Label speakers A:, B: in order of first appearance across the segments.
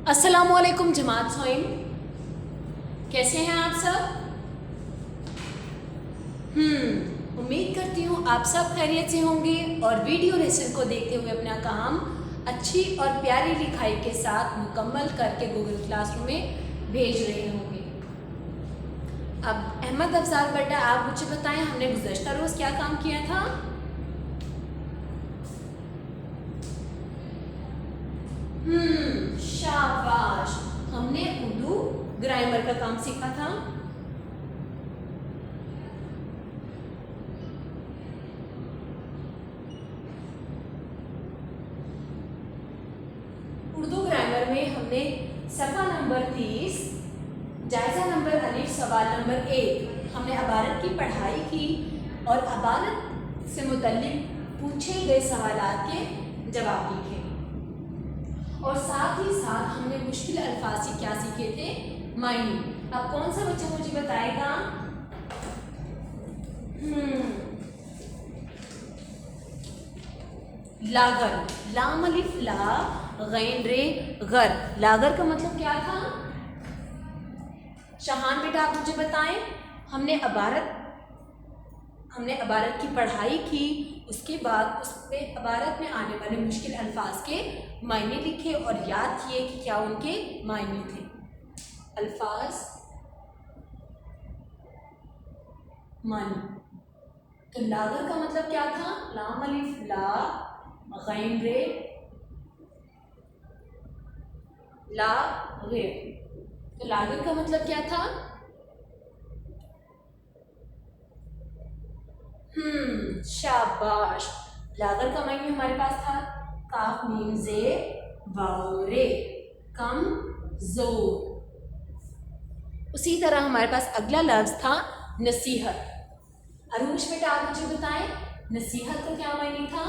A: अस्सलामुअलैकुम जमात सोइम, कैसे हैं आप सब? उम्मीद करती हूँ आप सब खैरियत से होंगे और वीडियो लेसन को देखते हुए अपना काम अच्छी और प्यारी लिखाई के साथ मुकम्मल करके गूगल क्लासरूम में भेज रहे होंगे। अब अहमद अफजाल बेटा, आप मुझे बताएं, हमने गुज़श्ता रोज़ क्या काम किया था? शाबाश, हमने उर्दू ग्रामर का काम सीखा था। उर्दू ग्रामर में हमने सफ़ा नंबर 30, जायज़ा नंबर अलिफ, सवाल नंबर 1 हमने अबारत की पढ़ाई की और अबारत से मुतल्लिक पूछे गए सवालात के जवाब लिखे और साथ ही साथ हमने मुश्किल अल्फाज से क्या सीखे थे? मायने। अब कौन सा बच्चा मुझे बताएगा? लागर, लाम अलिफ ला, गैन रे गर। लागर का मतलब क्या था? शहान बेटा, आप मुझे बताएं। हमने अबारत की पढ़ाई की, उसके बाद उसमें अबारत में आने वाले मुश्किल अल्फाज के मायने लिखे और याद किए कि क्या उनके मायने थे। अल्फाज मानी। तो लागर का मतलब क्या था? लाम अलिफ ला, गैन रे ला गे। तो लागर का मतलब क्या था? शाबाश। लागर का मायने हमारे पास था काफ मीम जे वाव रे, कम जोर। उसी तरह हमारे पास अगला लफ्ज था नसीहत। अरूज बेटा, आप मुझे बताएं, नसीहत का क्या मायने था?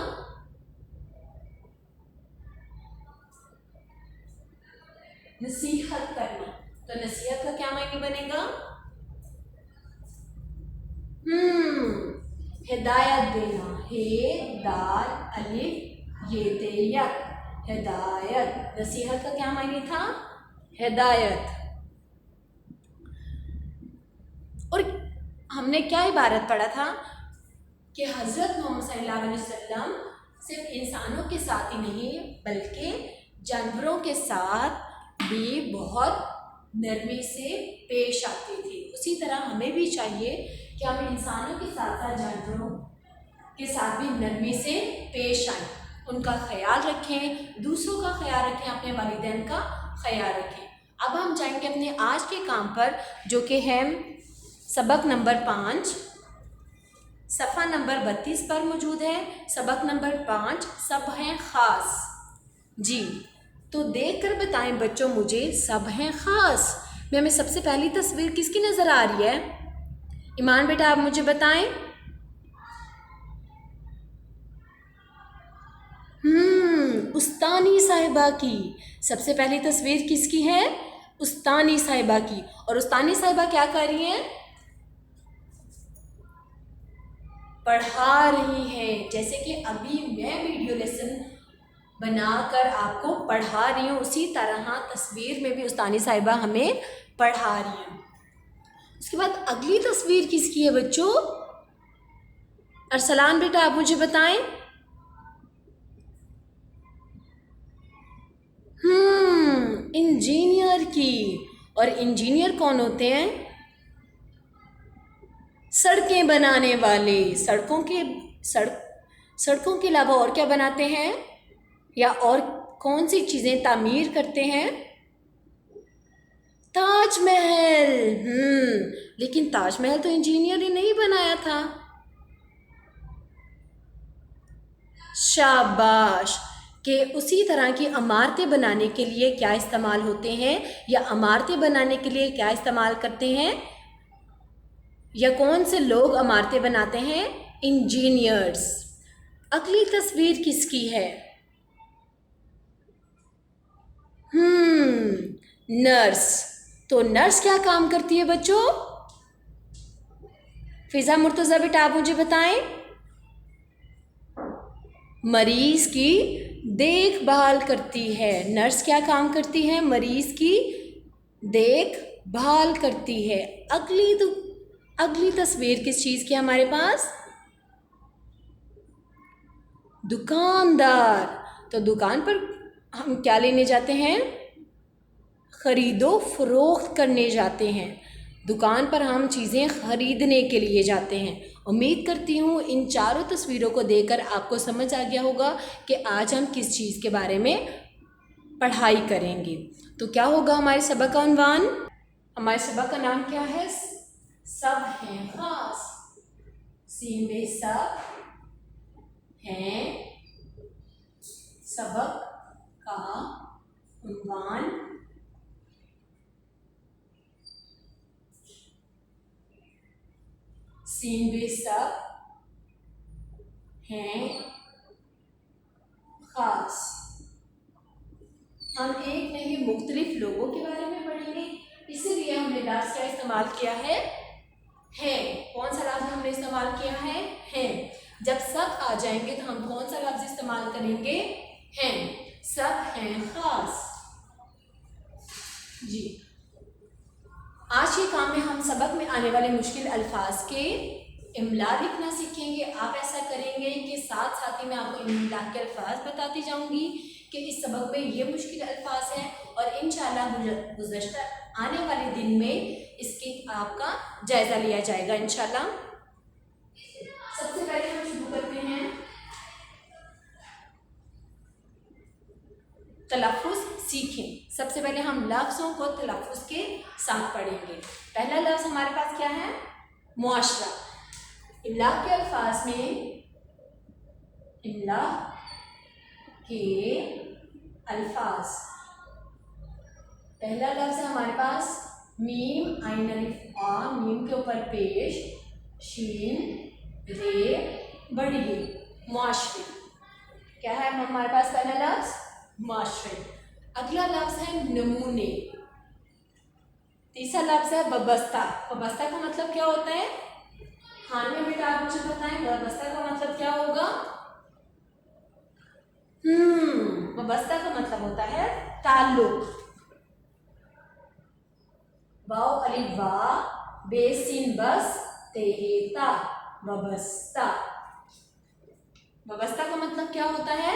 A: नसीहत करना। तो नसीहत का क्या मायने बनेगा? हिदायत देना। हे दाल अलिफ ये तेयत, हिदायत। नसीहत का क्या मायने था? हिदायत। और हमने क्या इबारत पढ़ा था कि हज़रत मोहम्मद सल्लल्लाहु अलैहि वसल्लम सिर्फ इंसानों के साथ ही नहीं बल्कि जानवरों के साथ भी बहुत नरमी से पेश आते थे। उसी तरह हमें भी चाहिए कि हम इंसानों के साथ साथ जानवरों के साथ भी नरमी से पेश आएं, उनका ख्याल रखें, दूसरों का ख्याल रखें, अपने वालिदैन का ख्याल रखें। अब हम जाएंगे अपने आज के काम पर, जो कि है सबक नंबर 5, सफ़ा नंबर 32 पर मौजूद है। सबक नंबर 5, सब हैं ख़ास। जी, तो देख कर बताएं बच्चों मुझे, सब हैं ख़ास में हमें सबसे पहली तस्वीर किसकी नज़र आ रही है? ईमान बेटा, आप मुझे बताएं। उस्तानी साहिबा की सबसे पहली तस्वीर किसकी है? उस्तानी साहिबा की। और उस्तानी साहिबा क्या कर रही हैं? पढ़ा रही हैं। जैसे कि अभी मैं वीडियो लेसन बनाकर आपको पढ़ा रही हूँ, उसी तरह तस्वीर में भी उस्तानी साहिबा हमें पढ़ा रही हैं। उसके बाद अगली तस्वीर किसकी है बच्चों? अरसलान बेटा, आप मुझे बताएं। इंजीनियर की। और इंजीनियर कौन होते हैं? सड़कें बनाने वाले। सड़कों के अलावा और क्या बनाते हैं, या और कौन सी चीज़ें तामीर करते हैं? ताजमहल। लेकिन ताजमहल तो इंजीनियर ने नहीं बनाया था। शाबाश। कि उसी तरह की इमारतें बनाने के लिए क्या इस्तेमाल होते हैं, या इमारतें बनाने के लिए क्या इस्तेमाल करते हैं, या कौन से लोग इमारतें बनाते हैं? इंजीनियर्स। अगली तस्वीर किसकी है? नर्स। तो नर्स क्या काम करती है बच्चों? फिजा मुर्तज़ा बेटा, आप मुझे बताएं। मरीज की देखभाल करती है। नर्स क्या काम करती है? मरीज की देखभाल करती है। अगली तस्वीर किस चीज़ की है हमारे पास? दुकानदार। तो दुकान पर हम क्या लेने जाते हैं? खरीदो फरोख्त करने जाते हैं। दुकान पर हम चीज़ें खरीदने के लिए जाते हैं। उम्मीद करती हूँ इन चारों तस्वीरों को देखकर आपको समझ आ गया होगा कि आज हम किस चीज़ के बारे में पढ़ाई करेंगे। तो क्या होगा हमारे सबक का उन्वान? हमारे सबक का नाम क्या है? सब हैं खास। सीन में सब हैं। सबक का उन्वान सीन में सब हैं खास। हम एक नहीं मुख्तलिफ लोगों के बारे में पढ़ेंगे, इसीलिए हमने लफ्ज़ क्या इस्तेमाल किया है? कौन सा लफ्ज़ हमने इस्तेमाल किया है? जब सब आ जाएंगे तो हम कौन सा लफ्ज़ इस्तेमाल करेंगे? सब हैं खास। जी, आज के काम में हम सबक में आने वाले मुश्किल अल्फाज के इमला लिखना सीखेंगे। आप ऐसा करेंगे कि साथ साथ ही मैं आपको इमला के अल्फाज बताती जाऊंगी कि इस सबक में ये मुश्किल अल्फाज हैं और इंशाल्लाह गुज़श्ता आने वाले दिन में इसकी आपका जायज़ा लिया जाएगा इंशाल्लाह। सबसे पहले हम शुरू करते हैं तलफ़्फ़ुज़ सीखें। सबसे पहले हम लफ्ज़ों को तलफ़्फ़ुज़ के साथ पढ़ेंगे। पहला लफ्ज़ हमारे पास क्या है? मुआशरा। इमला के अल्फाज में इमला के अल्फाज, पहला लफ्ज़ है हमारे पास मीम आइन अलिफ आ, मीम के ऊपर पेश शीन रे बड़ी ये मुआशरे। क्या है हमारे पास पहला लफ्ज़? मुआशरे। अगला लफ्ज़ है नमूने। तीसरा लफ्ज़ है बबस्ता। बबस्ता का मतलब क्या होता है? हाँ में बेटा आप मुझे बताएं, बबस्ता का मतलब क्या होगा? बबस्ता का मतलब होता है ताल्लुक। वाव अलिफ वा बेसिन बस तेता बबस्ता। बबस्ता का मतलब क्या होता है?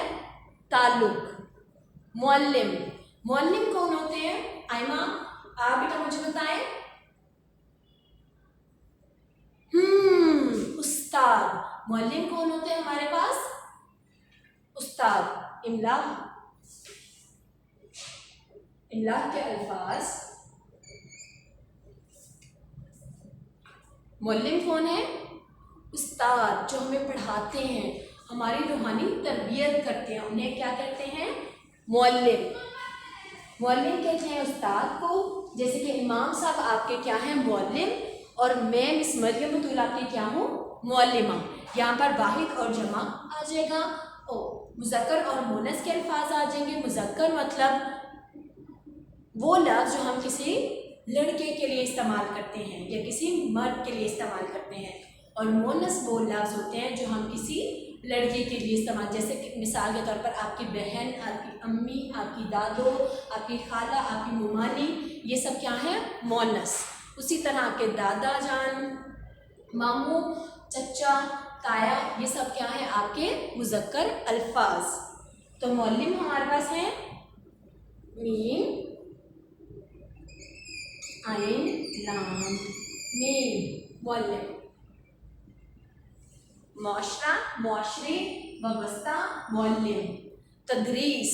A: ताल्लुक। मुअल्लिम। मुअल्लिम कौन होते हैं? आयमा आप बेटा मुझे बताएं। उस्ताद। मुअल्लिम कौन होते हैं हमारे पास? उस्ताद। इमला के अल्फाज, मुअल्लिम कौन है? उस्ताद, जो हमें पढ़ाते हैं, हमारी रूहानी तरबियत करते हैं, उन्हें क्या कहते हैं? मुअल्लिम। मुअल्लिम कहते हैं उस्ताद को। जैसे कि इमाम साहब आपके क्या हैं? मुअल्लिम। और मैं मिस मरियम बतूल आपकी क्या हूँ? मुअल्लिमा। यहाँ पर वाहिद और जमा आ जाएगा, मुज़क्कर और मुअन्नस के अल्फाज आ जाएंगे। मुज़क्कर मतलब वो लफ्ज़ जो हम किसी लड़के के लिए इस्तेमाल करते हैं या किसी मर्द के लिए इस्तेमाल करते हैं, और मुअन्नस वो लफ्ज़ होते हैं जो हम किसी लड़के के लिए इस्तेमाल, जैसे कि मिसाल के तौर पर आपकी बहन, आपकी अम्मी, आपकी दादो, आपकी खाला, आपकी मुमानी, ये सब क्या है? मुअन्नस। उसी तरह आपके दादा जान, मामू, चचा, ताया, ये सब क्या है? आपके मुज़क्कर अल्फाज। तो मुअल्लिम हमारे पास है मीम आइन लाम मीम मुअल्लिम। मुआशरा मुआशरे, वबस्ता मुअल्लिम। तदरीस,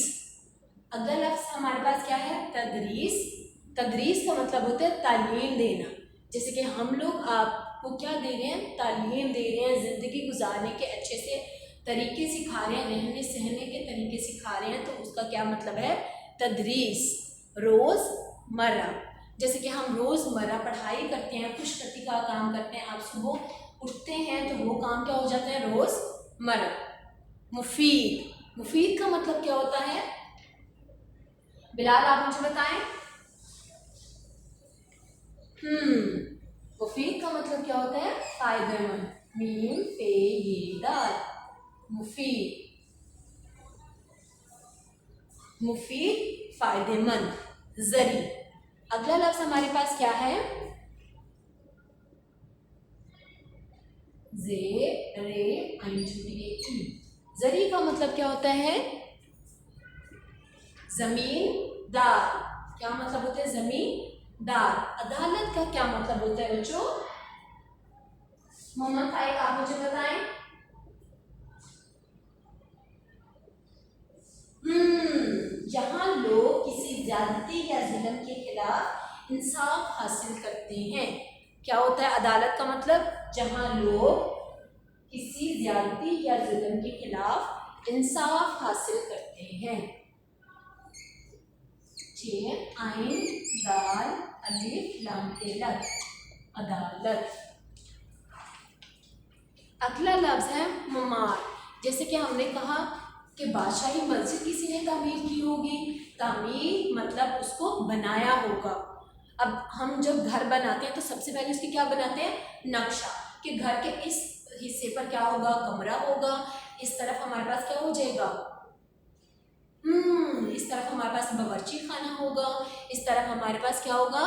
A: अगला लफ्ज़ हमारे पास क्या है? तदरीस। तदरीस का मतलब होता है तालीम देना। जैसे कि हम लोग आपको क्या दे रहे हैं? तालीम दे रहे हैं, ज़िंदगी गुजारने के अच्छे से तरीके सिखा रहे हैं, रहने सहने के तरीके सिखा रहे हैं, तो उसका क्या मतलब है? तदरीस। रोज़मर्रा, जैसे कि हम रोज़मर्रा पढ़ाई करते हैं, खुशखती का काम करते हैं, आप सुबह उठते हैं तो वो काम क्या हो जाता है? रोज़मर्रा। मुफीद, मुफीद का मतलब क्या होता है? बिलाल आप मुझे बताएं। मुफीद का मतलब क्या होता है? फायदेमंद। मीम पे ये दाल, मुफीद। मुफीद, फायदेमंद, जरी। अगला लफ्ज हमारे पास क्या है? जे रे आइन छोटी ई। जरी का मतलब क्या होता है? जमींदार। क्या मतलब होता है? जमींदार। अदालत का क्या मतलब होता है बच्चों? मोहम्मद फाइक, आप मुझे बताएं। जहां लोग किसी ज्यादती या जुल्म के खिलाफ इंसाफ हासिल करते हैं। क्या होता है अदालत का मतलब? जहां लोग किसी ज्यादती या जुल्म के खिलाफ इंसाफ हासिल करते हैं। आइन दाल अलिफ लाम तेलत, अदालत। अगला लफ्ज है ममार। जैसे कि हमने कहा कि बादशाही मस्जिद किसी ने तामीर की होगी। तामीर मतलब उसको बनाया होगा। अब हम जब घर बनाते हैं तो सबसे पहले उसकी क्या बनाते हैं? नक्शा। कि घर के इस हिस्से पर क्या होगा? कमरा होगा। इस तरफ हमारे पास क्या हो जाएगा? इस तरफ हमारे पास बावर्ची खाना होगा। इस तरफ हमारे पास क्या होगा?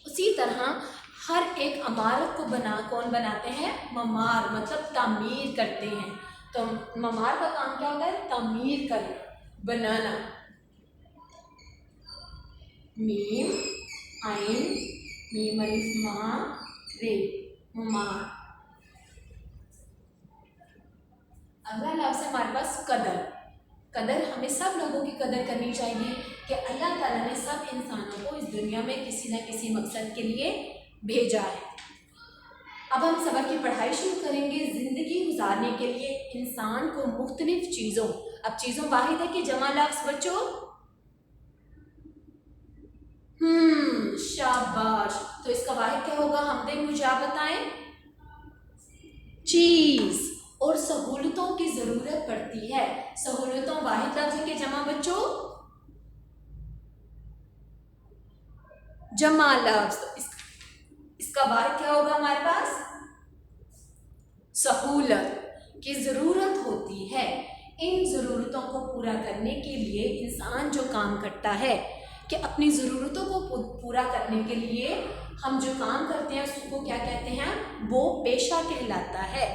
A: उसी तरह हर एक इमारत को कौन बनाते हैं? ममार, मतलब तामीर करते हैं। तो ममार का काम क्या होता है? तामीर करना, बनाना। मीम आइन मीम अलिफ मा रे, ममार। अगला लफ्ज़ है हमारे पास कदर। कदर, हमें सब लोगों की कदर करनी चाहिए कि अल्लाह ताला ने सब इंसानों को इस दुनिया में किसी न किसी मकसद के लिए भेजा है। अब हम सबक की पढ़ाई शुरू करेंगे। ज़िंदगी गुजारने के लिए इंसान को मुख्तलिफ चीज़ों, अब चीज़ों वाहिद है कि जमा लफ्ज़ बच्चों? शाबाश। तो इसका वाहिद क्या होगा? हमदे मुझे आप बताएं। चीज़ और सहूलतों की ज़रूरत पड़ती है। सहूलतों वाहिद लफ्ज़ है कि जमा बच्चों? जमा लफ्ज़। इसका वाहिद क्या होगा हमारे पास? सहूलत की ज़रूरत होती है। इन ज़रूरतों को पूरा करने के लिए इंसान जो काम करता है कि अपनी ज़रूरतों को पूरा करने के लिए हम जो काम करते हैं उसको क्या कहते हैं? वो पेशा कहलाता है।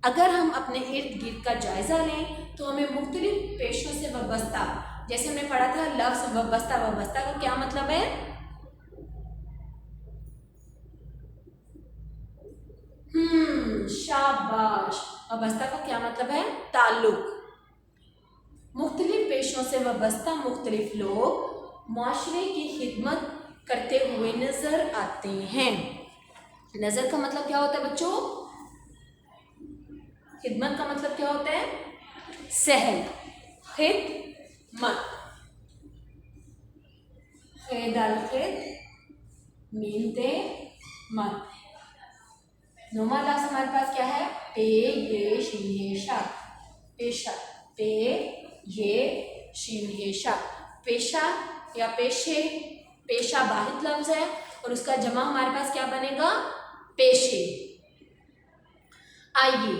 A: अगर हम अपने इर्द गिर्द का जायज़ा लें तो हमें मुख्तलिफ पेशों से वाबस्ता, जैसे हमने पढ़ा था लफ्ज़ वाबस्ता, वाबस्ता का क्या मतलब है? शाबाश। वाबस्ता का क्या मतलब है? ताल्लुक। मुख्तलिफ पेशों से वाबस्ता मुख्तलिफ लोग माशरे की खिदमत करते हुए नज़र आते हैं। नज़र का मतलब क्या होता है बच्चों? खिदमत का मतलब क्या होता है? सहल। खिदमत, खेदल खिद मीम ते मत। नोमा लफ्ज़ हमारे पास क्या है? पे ये शीन ये शा, पेशा। पे ये शीन ये शा, पेशा या पेशे। पेशा वाहिद लफ्ज़ है और उसका जमा हमारे पास क्या बनेगा? पेशे। आइए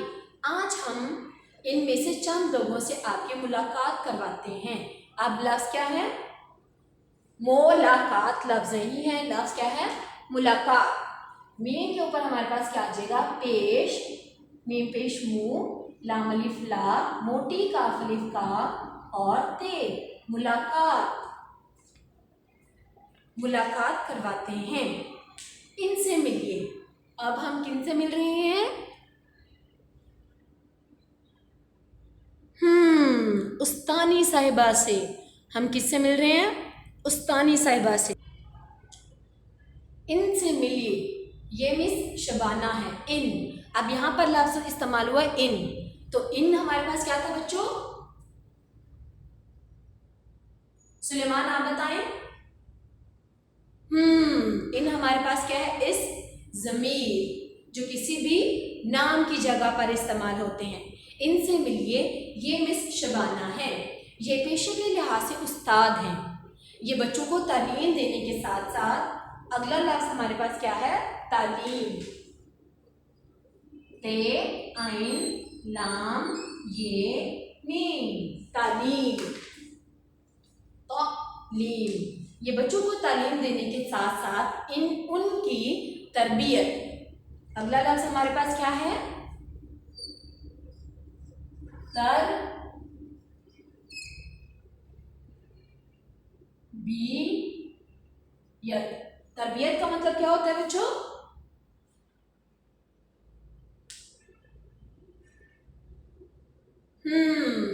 A: आज हम इनमें से चंद लोगों से आपकी मुलाकात करवाते हैं। अब लफ्ज़ क्या है? मुलाकात लफ्ज़ नहीं है, लफ्ज़ क्या है? मुलाकात। मीम के ऊपर हमारे पास क्या आ जाएगा? पेश, मीम पेश मुंह, लाम अलिफ ला, मोटी काफ अलिफ का और ते। मुलाकात, मुलाकात करवाते हैं। इनसे मिलिए। अब हम किन से मिल रहे हैं? उस्तानी साहिबा से। हम किससे मिल रहे हैं? उस्तानी साहिबा से। इनसे मिलिए। ये मिस शबाना है। इन, अब यहाँ पर लफ्ज़ इस्तेमाल हुआ इन, तो इन हमारे पास क्या था बच्चों? सुलेमान आप बताएं। इन हमारे पास क्या है? इस ज़मीर जो किसी भी नाम की जगह पर इस्तेमाल होते हैं। इनसे मिलिए। ये मिस शबाना है। ये पेशे के लिहाज से उस्ताद हैं। ये बच्चों को तालीम देने के साथ साथ, अगला लफ्ज़ हमारे पास क्या है? तालीम। ते आइन लाम ये मीम, तालीम, तालीम। ये बच्चों को तालीम देने के साथ साथ उनकी तरबियत। अगला लफ्ज हमारे पास क्या है? तरबियत। तरबियत का मतलब क्या होता है बच्चों?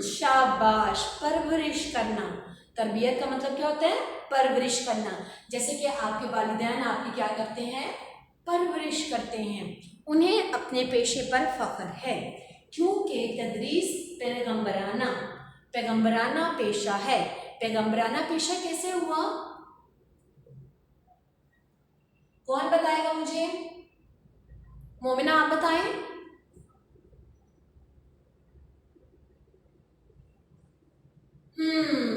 A: शाबाश, परवरिश करना। तरबियत का मतलब क्या होता है? परवरिश करना। जैसे कि आपके वालिदैन आपकी क्या करते हैं? परवरिश करते हैं। उन्हें अपने पेशे पर फख्र है क्योंकि तदरीस पैगंबराना पेशा है। पैगंबराना पेशा कैसे हुआ? कौन बताएगा मुझे? मोमिना आप बताएं।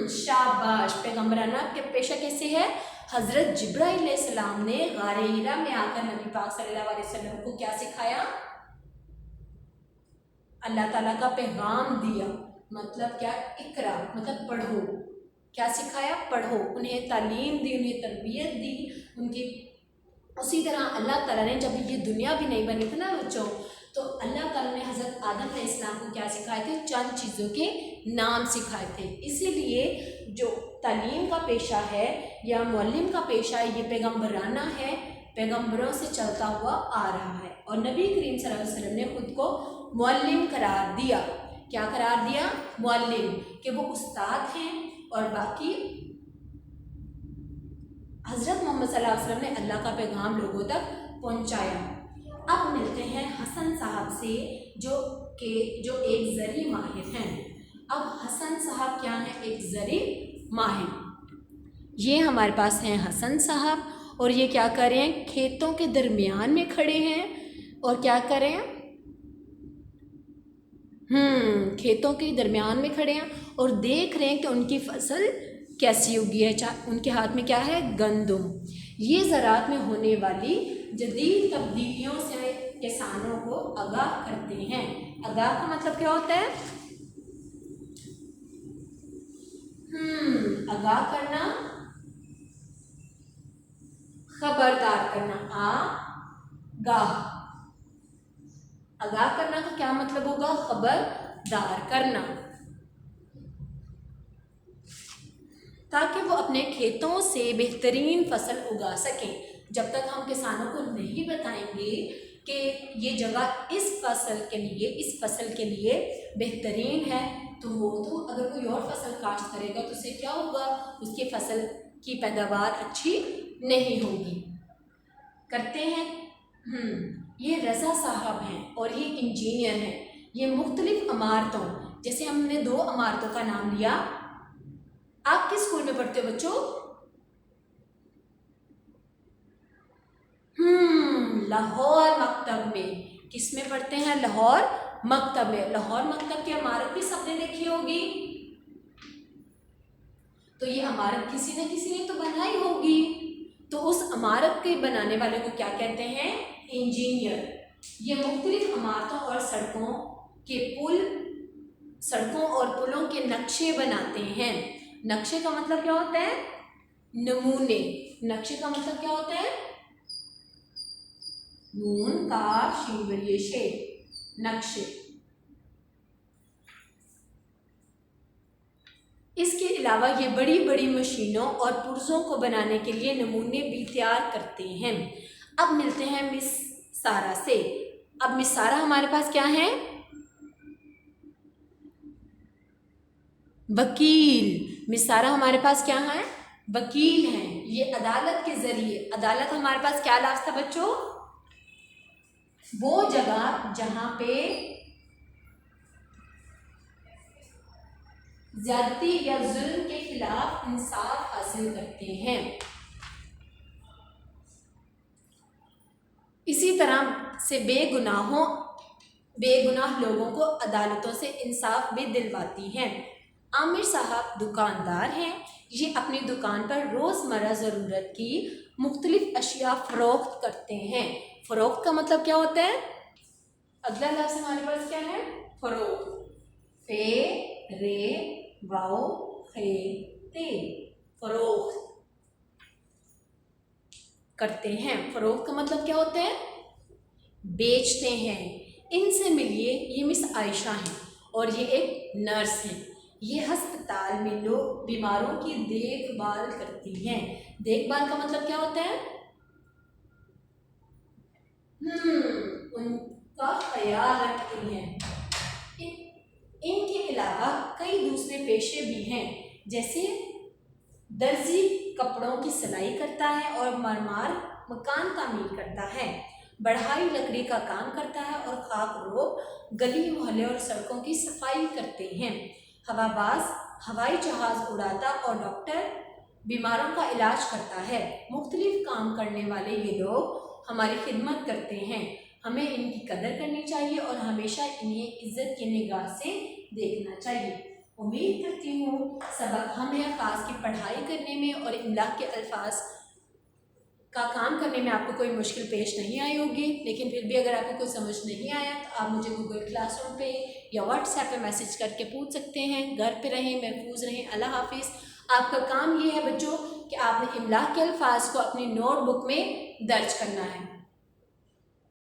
A: शाबाश, पैगंबराना के पेशा कैसे है? हजरत जिब्राइल अलैहिस्सलाम ने गारे हिरा में आकर नबी पाक सल्लल्लाहु अलैहि वसल्लम को क्या सिखाया? अल्लाह ताला का पैगाम दिया। मतलब क्या? इकरा मतलब पढ़ो। क्या सिखाया? पढ़ो। उन्हें तालीम दी, उन्हें तरबियत दी उनकी। उसी तरह अल्लाह ताला ने जब ये दुनिया भी नहीं बनी थी ना बच्चों, तो अल्लाह ताला ने हज़रत आदम अलैहिस्सलाम को क्या सिखाए थे? चंद चीज़ों के नाम सिखाए थे। इसीलिए जो तालीम का पेशा है या मुअल्लिम का पेशा है, ये पैगंबराना है, पैगंबरों से चलता हुआ आ रहा है। और नबी करीम सल्लल्लाहु अलैहि वसल्लम ने खुद को मुअल्लिम करार दिया। क्या करार दिया? मुअल्लिम, कि वो उस्ताद हैं। और बाकी हज़रत मोहम्मद सल्लल्लाहु अलैहि वसल्लम ने अल्लाह का पैगाम लोगों तक पहुंचाया। अब मिलते हैं हसन साहब से जो एक ज़री माहिर हैं। अब हसन साहब क्या हैं? एक ज़री माहिर। ये हमारे पास हैं हसन साहब, और ये क्या कर रहे हैं? खेतों के दरमियान में खड़े हैं और क्या कर रहे हैं? खेतों के दरमियान में खड़े हैं और देख रहे हैं कि उनकी फसल कैसी उगी है। उनके हाथ में क्या है? गंदम। ये ज़राअत में होने वाली जदीद तब्दीलियों से किसानों को आगाह करते हैं। आगाह का मतलब क्या होता है? आगाह करना, खबरदार करना। आगाह, आगाह करना का क्या मतलब होगा? खबरदार करना। ताकि वो अपने खेतों से बेहतरीन फसल उगा सकें। जब तक हम किसानों को नहीं बताएंगे कि ये जगह इस फसल के लिए बेहतरीन है, तो वो तो अगर कोई और फसल काश्त करेगा तो उससे क्या होगा? उसकी फसल की पैदावार अच्छी नहीं होगी। करते हैं। ये रज़ा साहब हैं और ये इंजीनियर हैं। ये मुख्तलिफ इमारतों, जैसे हमने 2 इमारतों का नाम लिया। आप किस स्कूल में पढ़ते हो बच्चों? लाहौर मकतब में। किस में पढ़ते हैं? लाहौर मकतब में। लाहौर मकतब की इमारत भी सबने देखी होगी। तो ये इमारत किसी न किसी ने तो बनाई होगी। तो उस इमारत के बनाने वाले को क्या कहते हैं? इंजीनियर। ये मुख्तलिफ इमारतों और सड़कों और पुलों के नक्शे बनाते हैं। नक्शे का मतलब क्या होता है? नमूने। नक्शे का मतलब क्या होता है? नून काफ शीन बरिए शे, नक्शे। इसके अलावा ये बड़ी बड़ी मशीनों और पुर्जों को बनाने के लिए नमूने भी तैयार करते हैं। अब मिलते हैं मिस सारा से। अब मिस सारा हमारे पास क्या है? वकील। मिस सारा हमारे पास क्या है? वकील हैं। ये अदालत के जरिए, अदालत हमारे पास क्या लफ्ज़ था बच्चों? वो जगह जहां पे ज्यादती या जुल्म के खिलाफ इंसाफ हासिल करते हैं। इसी तरह से बेगुनाह लोगों को अदालतों से इंसाफ भी दिलवाती हैं। आमिर साहब दुकानदार हैं। ये अपनी दुकान पर रोज़मर्रा ज़रूरत की मुख्तलिफ अशिया फ़रोख्त करते हैं। फ़रोख्त का मतलब क्या होता है? अगला लफ्ज़ हमारे पास क्या है? फ़रोख्त। फे रे वाओ खे ते, फरोख्त करते हैं। फरोख्त का मतलब क्या होता है? बेचते हैं। इनसे मिलिए, ये मिस आयशा हैं और ये एक नर्स हैं। ये अस्पताल में लोग बीमारों की देखभाल करती हैं। देखभाल का मतलब क्या होता है? उनका ख्याल रखती हैं। इनके अलावा कई दूसरे पेशे भी हैं, जैसे दर्जी कपड़ों की सिलाई करता है और मरमार मकान तामीर करता है, बढ़ाई लकड़ी का काम करता है और खाक रोब गली मोहल्ले और सड़कों की सफाई करते हैं। हवाबाज हवाई जहाज़ उड़ाता और डॉक्टर बीमारों का इलाज करता है। मुख्तलिफ काम करने वाले ये लोग हमारी खिदमत करते हैं। हमें इनकी कदर करनी चाहिए और हमेशा इन्हें इज्जत की निगाह से देखना चाहिए। उम्मीद करती हूँ सबक हमें अल्फाज की पढ़ाई करने में और इमला के अल्फाज का काम करने में आपको कोई मुश्किल पेश नहीं आई होगी। लेकिन फिर भी अगर आपको कोई समझ नहीं आया तो आप मुझे गूगल क्लासरूम पे या व्हाट्सएप पे मैसेज करके पूछ सकते हैं। घर पे रहें, महफूज रहें। अल्लाह हाफिज़। आपका काम ये है बच्चों कि आपने इमला के अल्फाज को अपनी नोटबुक में दर्ज करना है।